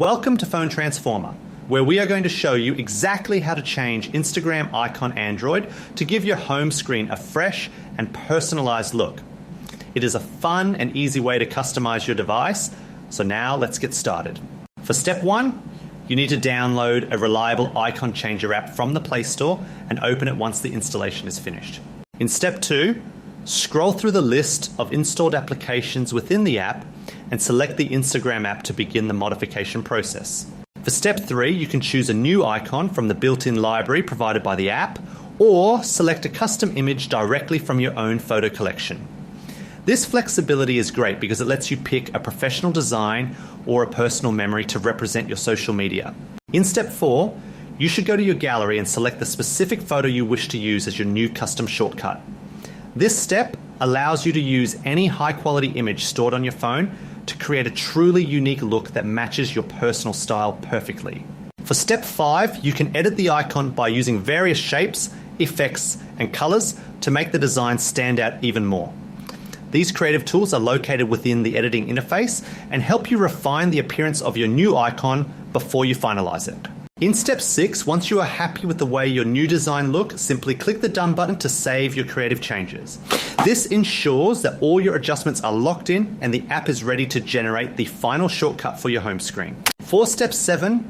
Welcome to Phone Transformer, where we are going to show you exactly how to change Instagram icon Android to give your home screen a fresh and personalized look. It is a fun and easy way to customize your device, so now let's get started. For step 1, you need to download a reliable icon changer app from the Play Store and open it once the installation is finished. In step 2, scroll through the list of installed applications within the app and select the Instagram app to begin the modification process. For step 3, you can choose a new icon from the built-in library provided by the app, or select a custom image directly from your own photo collection. This flexibility is great because it lets you pick a professional design or a personal memory to represent your social media. In step 4, you should go to your gallery and select the specific photo you wish to use as your new custom shortcut. This step allows you to use any high-quality image stored on your phone to create a truly unique look that matches your personal style perfectly. For step 5, you can edit the icon by using various shapes, effects, and colors to make the design stand out even more. These creative tools are located within the editing interface and help you refine the appearance of your new icon before you finalize it. In step 6, once you are happy with the way your new design looks, simply click the Done button to save your creative changes. This ensures that all your adjustments are locked in and the app is ready to generate the final shortcut for your home screen. For step 7,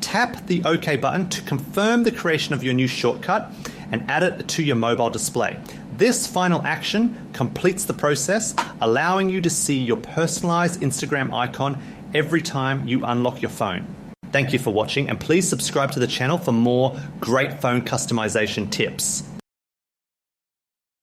tap the OK button to confirm the creation of your new shortcut and add it to your mobile display. This final action completes the process, allowing you to see your personalized Instagram icon every time you unlock your phone. Thank you for watching, and please subscribe to the channel for more great phone customization tips.